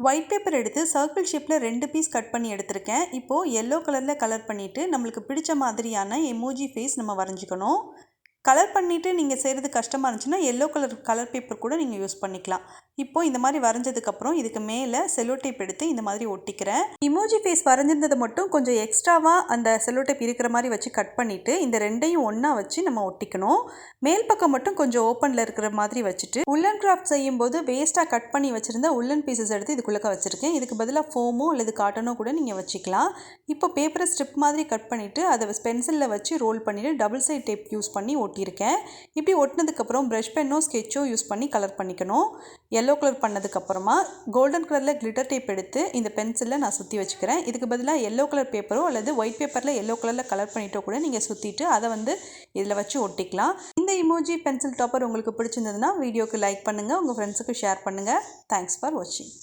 White paper எடுத்து circle ஷேப்பில் 2 piece cut பண்ணி எடுத்திருக்கேன். இப்போது எல்லோ கலரில் கலர் பண்ணிவிட்டு நம்மளுக்கு பிடிச்ச மாதிரியான எமோஜி ஃபேஸ் நம்ம வரைஞ்சிக்கணும். கலர் பண்ணிவிட்டு நீங்கள் செய்கிறது கஷ்டமாக இருந்துச்சுன்னா எல்லோ கலர் பேப்பர் கூட நீங்கள் யூஸ் பண்ணிக்கலாம். இப்போது இந்த மாதிரி வரைஞ்சதுக்கப்புறம் இதுக்கு மேலே செல்லோ டேப் எடுத்து இந்த மாதிரி ஒட்டிக்கிறேன். இமோஜி ஃபேஸ் வரைஞ்சிருந்ததை மட்டும் கொஞ்சம் எக்ஸ்ட்ராவாக அந்த செல்லோ டேப் இருக்கிற மாதிரி வச்சு கட் பண்ணிவிட்டு இந்த ரெண்டையும் ஒன்றா வச்சு நம்ம ஒட்டிக்கணும். மேல் பக்கம் மட்டும் கொஞ்சம் ஓப்பனில் இருக்கிற மாதிரி வச்சுட்டு உள்ளன் கிராஃப்ட் செய்யும்போது வேஸ்ட்டாக கட் பண்ணி வச்சுருந்த உள்ளன் பீசஸ் எடுத்து இதுக்குள்ளே வச்சுருக்கேன். இதுக்கு பதிலாக ஃபோமோ அல்லது காட்டனோ கூட நீங்கள் வச்சுக்கலாம். இப்போ பேப்பரை ஸ்ட்ரிப் மாதிரி கட் பண்ணிவிட்டு அதை பென்சிலில் வச்சு ரோல் பண்ணிவிட்டு டபுள் சைட் டேப் யூஸ் பண்ணி ஒட்டியிருக்கேன். இப்படி ஒட்டினதுக்கப்புறம் ப்ரஷ் பென்னோ ஸ்கெட்சோ யூஸ் பண்ணி கலர் பண்ணிக்கணும். எல்லோ கலர் பண்ணதுக்கப்புறமா கோல்டன் கலரில் கிளிட்டர் டேப் எடுத்து இந்த பென்சிலில் நான் சுற்றி வச்சுக்கிறேன். இதுக்கு பதிலாக எல்லோ கலர் பேப்பரோ அல்லது ஒயிட் பேப்பரில் எல்லோ கலரில் கலர் பண்ணிட்டோ கூட நீங்கள் சுற்றிட்டு அதை இதில் வச்சு ஒட்டிக்கலாம். இந்த இமோஜி பென்சில் டாப்பர் உங்களுக்கு பிடிச்சிருந்ததுன்னா வீடியோக்கு லைக் பண்ணுங்கள், உங்கள் ஃப்ரெண்ட்ஸுக்கு ஷேர் பண்ணுங்கள். தேங்க்ஸ் ஃபார் வாட்சிங்.